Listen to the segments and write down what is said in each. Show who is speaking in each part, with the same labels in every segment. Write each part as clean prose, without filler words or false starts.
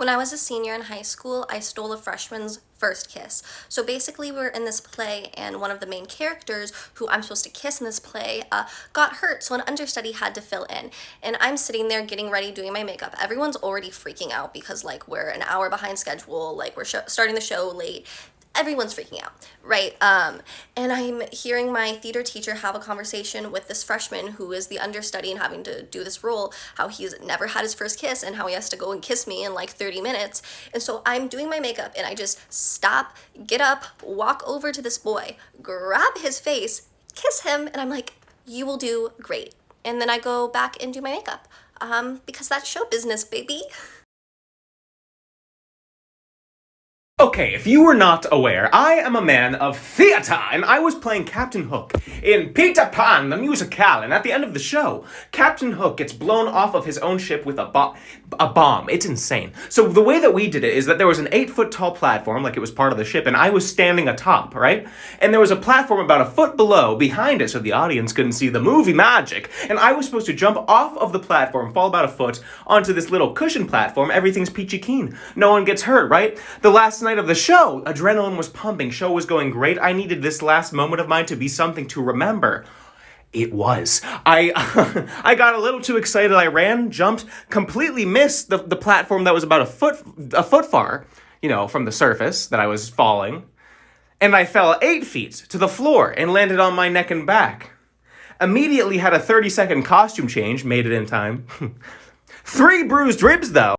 Speaker 1: When I was a senior in high school, I stole a freshman's first kiss. So basically, we were in this play, and one of the main characters, who I'm supposed to kiss in this play, got hurt, so an understudy had to fill in. And I'm sitting there getting ready, doing my makeup. Everyone's already freaking out because, like, we're an hour behind schedule, like, we're starting the show late. Everyone's freaking out, right? And I'm hearing my theater teacher have a conversation with this freshman who is the understudy and having to do this role, how he's never had his first kiss and how he has to go and kiss me in like 30 minutes. And so I'm doing my makeup and I just stop, get up, walk over to this boy, grab his face, kiss him, and I'm like, you will do great. And then I go back and do my makeup because that's show business, baby.
Speaker 2: Okay, if you were not aware, I am a man of theatre, and I was playing Captain Hook in PT.3, the musical, and at the end of the show, Captain Hook gets blown off of his own ship with a bomb. It's insane. So the way that we did it is that there was an 8-foot tall platform, like it was part of the ship, and I was standing atop, right? And there was a platform about a foot below, behind it, so the audience couldn't see the movie magic, and I was supposed to jump off of the platform, fall about a foot, onto this little cushion platform. Everything's peachy keen. No one gets hurt, right? The last night of the show, adrenaline was pumping, show was going great. I needed this last moment of mine to be something to remember. It was. I I got a little too excited. I ran, jumped, completely missed the platform that was about a foot far, from the surface that I was falling. And I fell 8 feet to the floor and landed on my neck and back. Immediately had a 30-second costume change, made it in time. 3 bruised ribs though.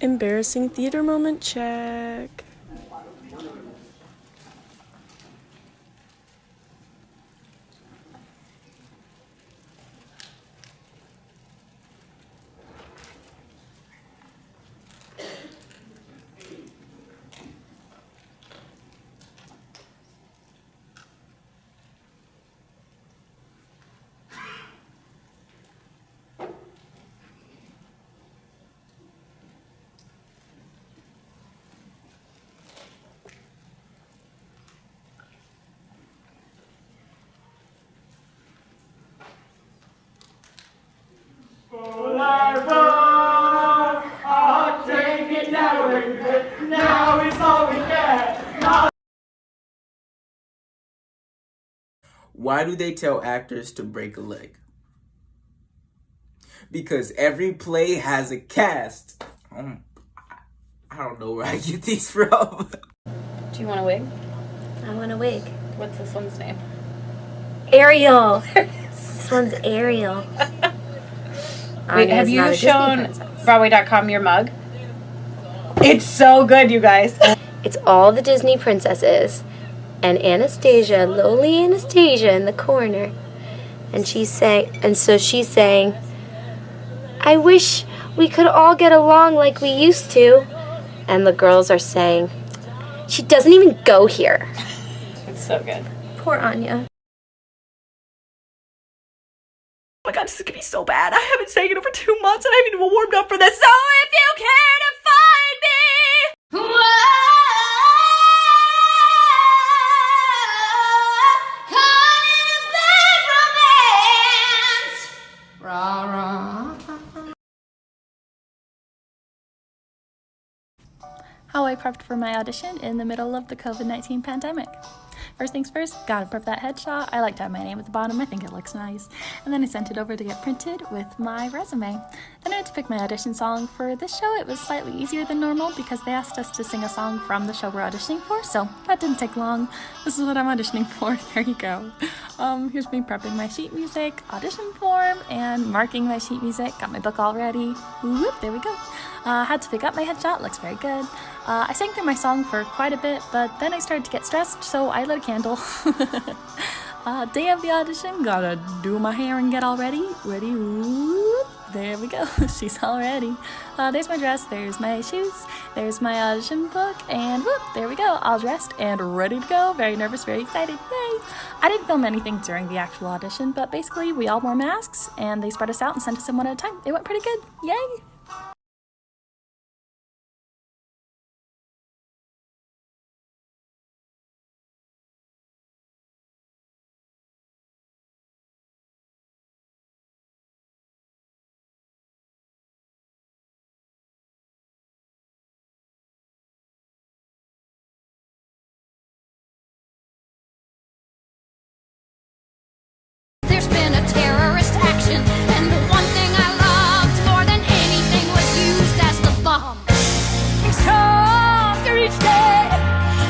Speaker 3: Embarrassing theater moment check.
Speaker 4: Why do they tell actors to break a leg? Because every play has a cast. I don't know where I get these from.
Speaker 5: Do you want a wig?
Speaker 1: I want a wig.
Speaker 5: What's this one's name?
Speaker 1: Ariel. This one's Ariel.
Speaker 5: Wait, have you shown broadway.com your mug? It's so good, you guys.
Speaker 6: It's all the Disney princesses and Anastasia, lowly Anastasia in the corner. And she's saying, I wish we could all get along like we used to. And the girls are saying, she doesn't even go here.
Speaker 5: It's so good.
Speaker 6: Poor Anya.
Speaker 3: Oh my god, this is gonna be so bad. I haven't sang it over 2 months and I haven't even warmed up for this. So if you care to find me,
Speaker 7: caught in a bad romance. Rah, rah.
Speaker 8: How I prepped for my audition in the middle of the COVID-19 pandemic. First things first, gotta prep that headshot. I like to have my name at the bottom, I think it looks nice. And then I sent it over to get printed with my resume. Then I had to pick my audition song. For this show, it was slightly easier than normal because they asked us to sing a song from the show we're auditioning for, so that didn't take long. This is what I'm auditioning for, there you go. Here's me prepping my sheet music, audition form, and marking my sheet music. Got my book all ready. Whoop, there we go. Had to pick up my headshot, looks very good. I sang through my song for quite a bit, but then I started to get stressed, so I lit a candle. Day of the audition, gotta do my hair and get all ready. Ready, whoop, there we go, she's all ready. There's my dress, there's my shoes, there's my audition book, and whoop, there we go, all dressed and ready to go. Very nervous, very excited, yay! I didn't film anything during the actual audition, but basically we all wore masks, and they spread us out and sent us in one at a time. It went pretty good, yay!
Speaker 7: There's been a terrorist action, and the one thing I loved more than anything was used as the bomb. Stronger each day,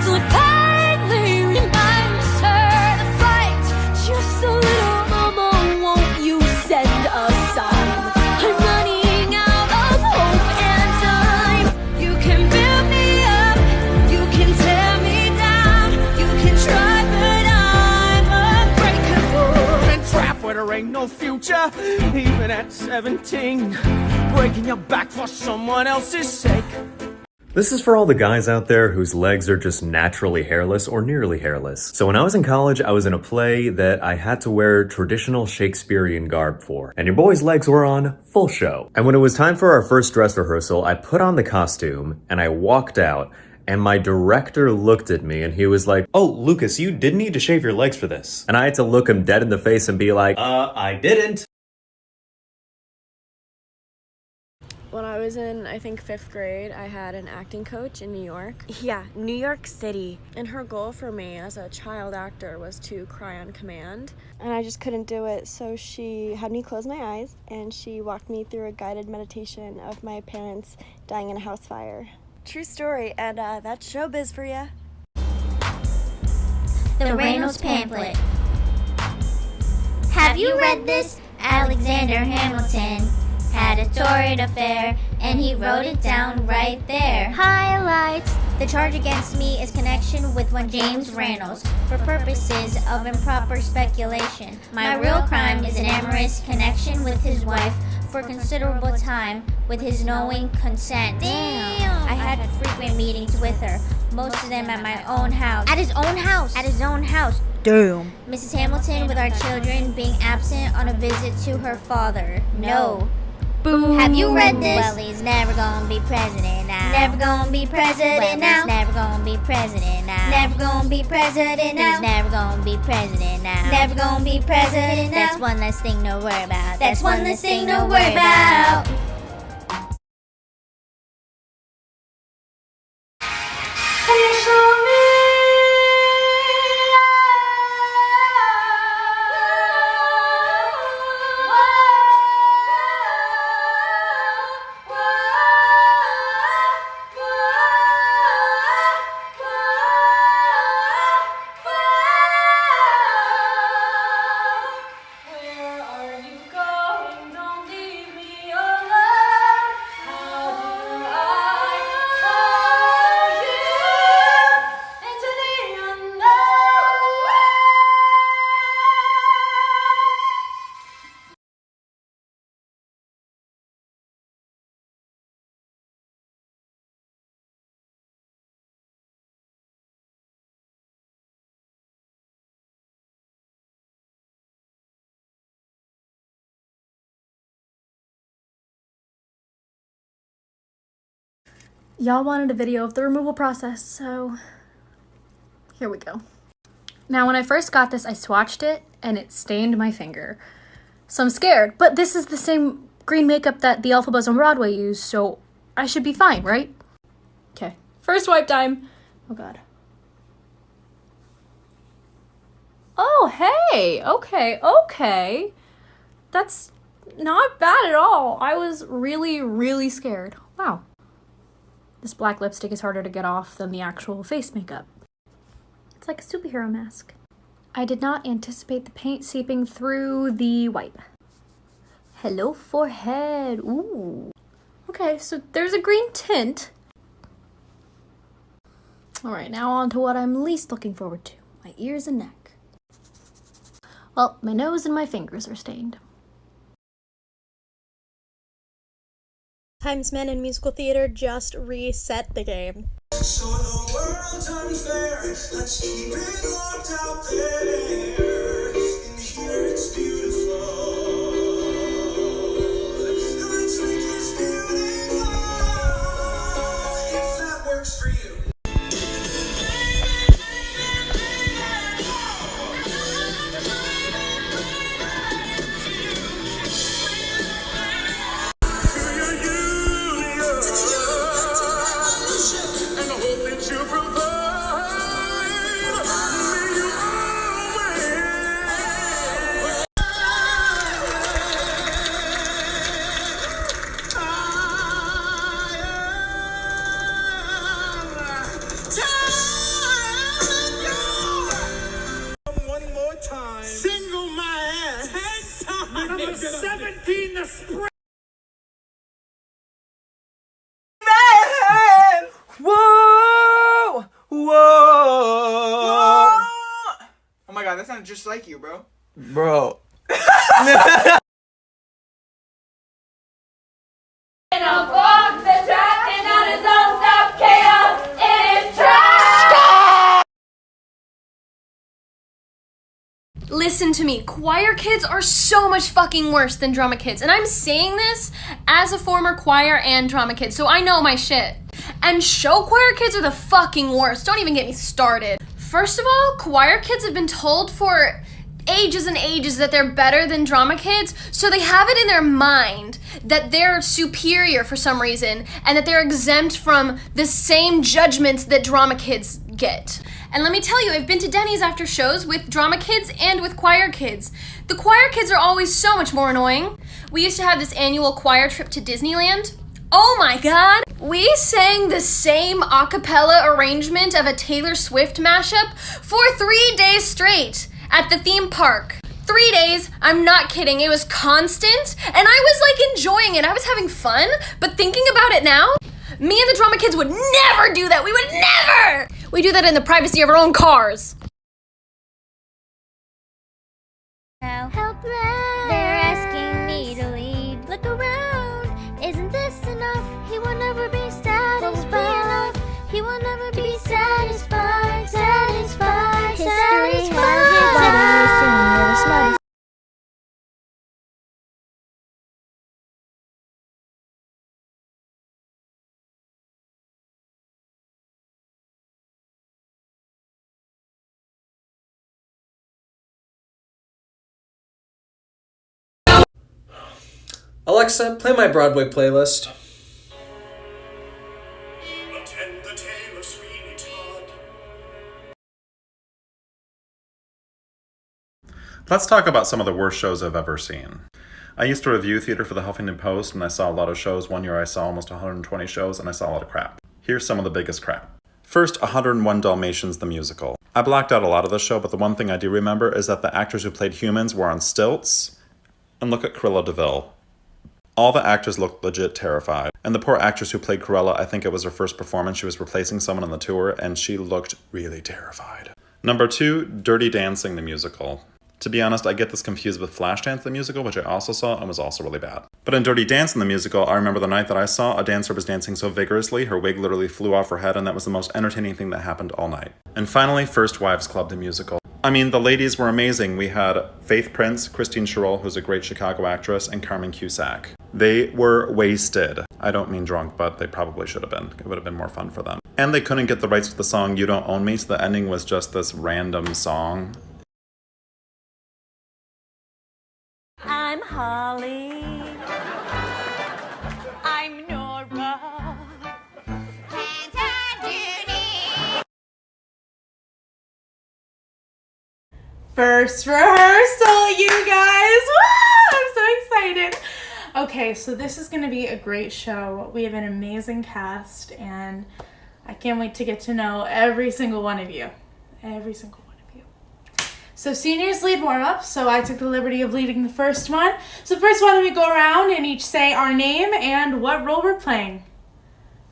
Speaker 7: till it finally reminds her to fight just a little. Mama, won't you send a sign? I'm running out of hope and time. You can build me up, you can tear me down, you can try, but I'm unbreakable.
Speaker 9: Trapped where there ain't no future, even at 17. Breaking your back for someone else's sake.
Speaker 10: This is for all the guys out there whose legs are just naturally hairless or nearly hairless. So when I was in college, I was in a play that I had to wear traditional Shakespearean garb for, and your boy's legs were on full show. And when it was time for our first dress rehearsal, I put on the costume and I walked out, and my director looked at me and he was like,
Speaker 2: Oh, Lucas, you did need to shave your legs for this.
Speaker 10: and I had to look him dead in the face and be like,
Speaker 2: I didn't.
Speaker 11: When I was in, I think, 5th grade, I had an acting coach in New York.
Speaker 6: Yeah, New York City.
Speaker 11: And her goal for me as a child actor was to cry on command. And I just couldn't do it, so she had me close my eyes and she walked me through a guided meditation of my parents dying in a house fire. True story, and that's showbiz for ya.
Speaker 12: The Reynolds Pamphlet. Have you read this? Alexander Hamilton had a torrid affair, and he wrote it down right there. Highlights. The charge against me is connection with one James Reynolds for purposes of improper speculation. My real crime is an amorous connection with his wife for considerable time with his knowing consent. Damn. I had frequent meetings with her, most of them at my own house.
Speaker 6: At his own house.
Speaker 12: At his own house.
Speaker 6: Damn.
Speaker 12: Mrs. Hamilton with our children being absent on a visit to her father. No.
Speaker 6: Boo.
Speaker 12: Have you read this? Well, he's never gonna be president now. Never gonna be president now. He's never gonna be president now. Never gonna be president now. He's never gonna be president now. Never gonna be president now. That's one less thing to worry about. That's one less thing to worry about.
Speaker 8: Y'all wanted a video of the removal process, so here we go. Now, when I first got this, I swatched it and it stained my finger. So I'm scared, but this is the same green makeup that the Elphabas on Broadway use, so I should be fine, right? Okay, first wipe time. Oh God. Oh, hey, okay. That's not bad at all. I was really, really scared. Wow. This black lipstick is harder to get off than the actual face makeup. It's like a superhero mask. I did not anticipate the paint seeping through the wipe. Hello, forehead. Ooh. Okay, so there's a green tint. Alright, now on to what I'm least looking forward to. My ears and neck. Well, my nose and my fingers are stained.
Speaker 11: Times Men in musical theater just reset the game.
Speaker 7: So the world's unfair. Let's keep it locked out there. In here it's beautiful. Let's make this beautiful. If that works for you. Single man. 10 times. Number 17, the spring.
Speaker 4: Man! Whoa! Whoa!
Speaker 13: Oh my god, that sounded just like you, bro.
Speaker 4: Bro.
Speaker 7: In a box that's trapped on his own stuff, chaos in his trap.
Speaker 1: Stop! Listen to me, choir kids are so much fucking worse than drama kids. And I'm saying this as a former choir and drama kid, so I know my shit. And show choir kids are the fucking worst. Don't even get me started. First of all, choir kids have been told for ages and ages that they're better than drama kids, so they have it in their mind that they're superior for some reason and that they're exempt from the same judgments that drama kids get. And let me tell you, I've been to Denny's after shows with drama kids and with choir kids. The choir kids are always so much more annoying. We used to have this annual choir trip to Disneyland. Oh my god! We sang the same a cappella arrangement of a Taylor Swift mashup for 3 days straight at the theme park. 3 days, I'm not kidding, it was constant, and I was like enjoying it, I was having fun, but thinking about it now, me and the drama kids would never do that, we would never! We do that in the privacy of our own cars.
Speaker 12: Helpless. They're asking me to lead. Look around. Isn't this enough? He will never be satisfied. He will never be satisfied. Satisfied. History has its
Speaker 14: Alexa, play my Broadway playlist.
Speaker 7: Attend the tale of Sweeney Todd.
Speaker 15: Let's talk about some of the worst shows I've ever seen. I used to review theater for the Huffington Post, and I saw a lot of shows. One year I saw almost 120 shows, and I saw a lot of crap. Here's some of the biggest crap. First, 101 Dalmatians the musical. I blacked out a lot of the show, but the one thing I do remember is that the actors who played humans were on stilts. And look at Cruella de Vil. All the actors looked legit terrified. And the poor actress who played Cruella, I think it was her first performance. She was replacing someone on the tour, and she looked really terrified. Number 2, Dirty Dancing the musical. To be honest, I get this confused with Flashdance the musical, which I also saw and was also really bad. But in Dirty Dancing the musical, I remember the night that I saw, a dancer was dancing so vigorously, her wig literally flew off her head, and that was the most entertaining thing that happened all night. And finally, First Wives Club the musical. I mean, the ladies were amazing. We had Faith Prince, Christine Sherrill, who's a great Chicago actress, and Carmen Cusack. They were wasted. I don't mean drunk, but they probably should have been. It would have been more fun for them. And they couldn't get the rights to the song You Don't Own Me, so the ending was just this random song.
Speaker 7: I'm Holly. I'm Nora.
Speaker 5: First rehearsal, you guys! Woo! I'm so excited. Okay, so this is going to be a great show. We have an amazing cast, and I can't wait to get to know every single one of you. Every single one of you. So seniors lead warm-up, so I took the liberty of leading the first one. So first, why don't we go around and each say our name and what role we're playing.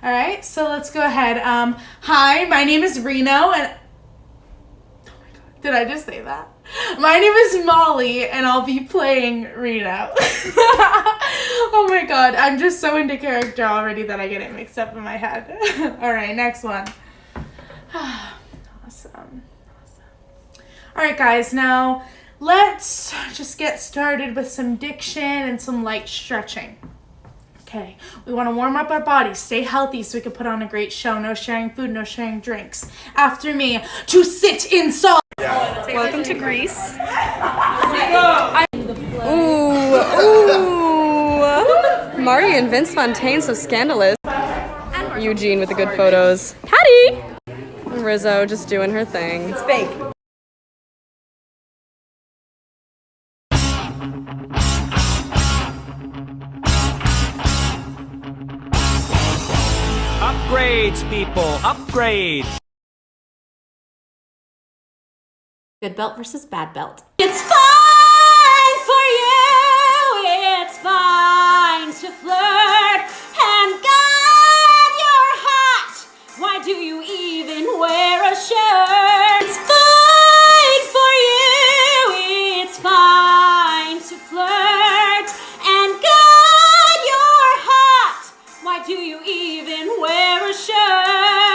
Speaker 5: All right, so let's go ahead. Hi, my name is Reno, and... Oh my God, did I just say that? My name is Molly, and I'll be playing Reno. Oh my God, I'm just so into character already that I get it mixed up in my head. All right, next one. Awesome. All right, guys, now let's just get started with some diction and some light stretching. Okay, we want to warm up our bodies, stay healthy so we can put on a great show. No sharing food, no sharing drinks. After me, to sit in salt.
Speaker 3: Welcome to Greece.
Speaker 16: Ooh. Marty and Vince Fontaine, so scandalous. Eugene with the good photos. Patty! Rizzo just doing her thing. It's fake.
Speaker 9: Upgrades, people, upgrades.
Speaker 17: Good belt versus bad belt.
Speaker 7: It's fine for you, it's fine to flirt and God, you're hot. Why do you even wear a shirt? It's fine for you, it's fine to flirt and God, you're hot. Why do you even wear a shirt?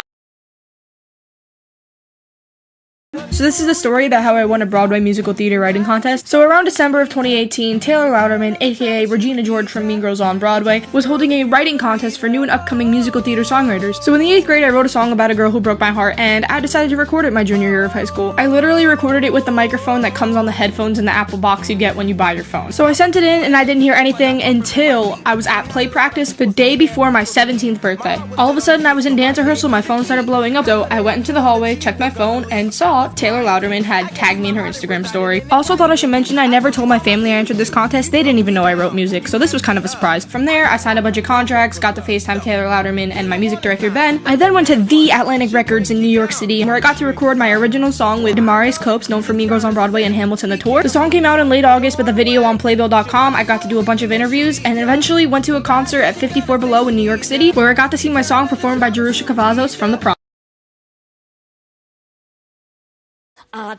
Speaker 18: So this is the story about how I won a Broadway musical theater writing contest. So around December of 2018, Taylor Louderman, aka Regina George from Mean Girls on Broadway, was holding a writing contest for new and upcoming musical theater songwriters. So in the 8th grade, I wrote a song about a girl who broke my heart, and I decided to record it my junior year of high school. I literally recorded it with the microphone that comes on the headphones in the Apple box you get when you buy your phone. So I sent it in, and I didn't hear anything until I was at play practice the day before my 17th birthday. All of a sudden, I was in dance rehearsal, my phone started blowing up, so I went into the hallway, checked my phone, and saw Taylor Louderman had tagged me in her Instagram story. Also thought I should mention I never told my family I entered this contest. They didn't even know I wrote music, so this was kind of a surprise. From there, I signed a bunch of contracts, got to FaceTime Taylor Louderman and my music director Ben. I then went to The Atlantic Records in New York City, where I got to record my original song with Damaris Copes, known for Mean Girls on Broadway and Hamilton the Tour. The song came out in late August with a video on Playbill.com. I got to do a bunch of interviews, and eventually went to a concert at 54 Below in New York City, where I got to see my song performed by Jerusha Cavazos from The Prom.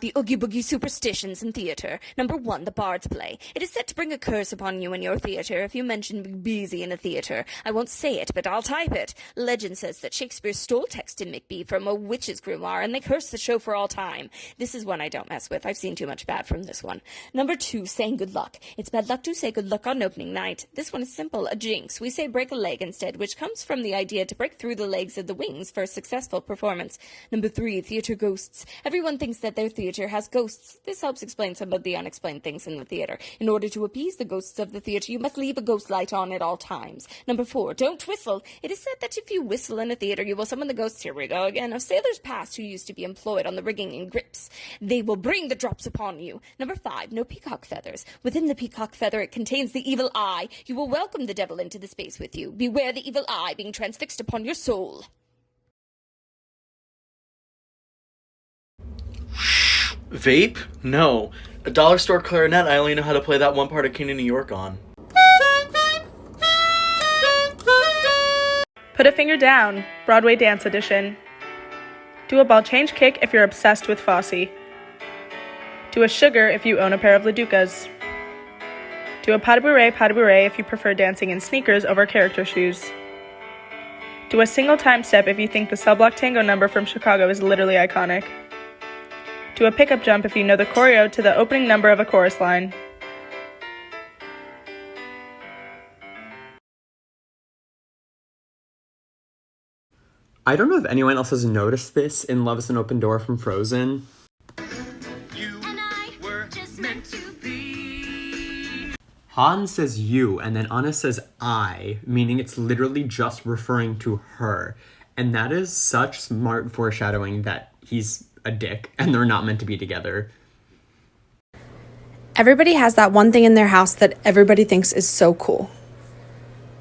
Speaker 17: The Oogie Boogie superstitions in theatre. Number 1, the Bard's play. It is said to bring a curse upon you in your theatre if you mention Macbee in a theatre. I won't say it, but I'll type it. Legend says that Shakespeare stole text in Macbee from a witch's grimoire, and they cursed the show for all time. This is one I don't mess with. I've seen too much bad from this one. Number 2, saying good luck. It's bad luck to say good luck on opening night. This one is simple. A jinx. We say break a leg instead, which comes from the idea to break through the legs of the wings for a successful performance. Number 3, theatre ghosts. Everyone thinks that their theatre has ghosts. This helps explain some of the unexplained things in the theater. In order to appease the ghosts of the theater, you must leave a ghost light on at all times. Number 4, don't whistle. It is said that if you whistle in a theater, you will summon the ghosts, here we go again, of sailors past who used to be employed on the rigging and grips. They will bring the drops upon you. Number 5, no peacock feathers. Within the peacock feather, it contains the evil eye. You will welcome the devil into the space with you. Beware the evil eye being transfixed upon your soul.
Speaker 19: Vape? No. A dollar store clarinet, I only know how to play that one part of King of New York on.
Speaker 18: Put a finger down, Broadway Dance Edition. Do a ball change kick if you're obsessed with Fosse. Do a sugar if you own a pair of Leducas. Do a pas de bourrée if you prefer dancing in sneakers over character shoes. Do a single time step if you think the Cell Block Tango number from Chicago is literally iconic. Do a pickup jump if you know the choreo to the opening number of a chorus line.
Speaker 20: I don't know if anyone else has noticed this in Love is an Open Door from Frozen. Han says you, and then Anna says I, meaning it's literally just referring to her. And that is such smart foreshadowing that he's a dick and they're not meant to be together.
Speaker 16: Everybody has that one thing in their house that everybody thinks is so cool.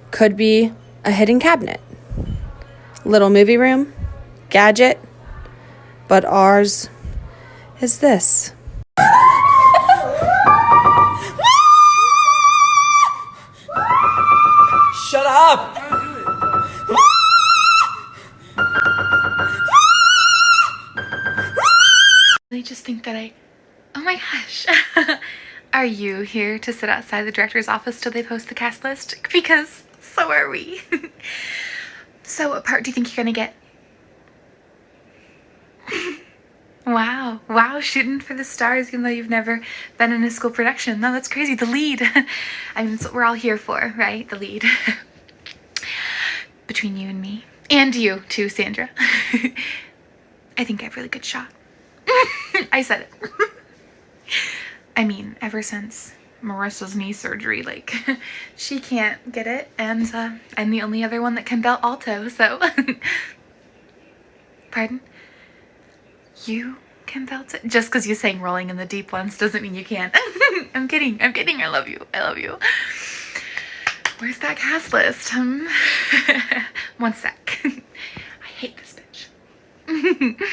Speaker 16: Could be a hidden cabinet, little movie room, gadget, but ours is this.
Speaker 9: Shut up!
Speaker 21: They just think that oh my gosh. Are you here to sit outside the director's office till they post the cast list? Because so are we. So what part do you think you're gonna get? Wow, shooting for the stars even though you've never been in a school production. No, that's crazy. The lead. I mean, that's what we're all here for, right? The lead. Between you and me. And you too, Sandra. I think I have a really good shot. I said it. I mean, ever since Marissa's knee surgery, like, she can't get it, and I'm the only other one that can belt alto, so. Pardon? You can belt it? Just because you sang Rolling in the Deep once doesn't mean you can't. I'm kidding, I love you. Where's that cast list? 1 sec. I hate this bitch.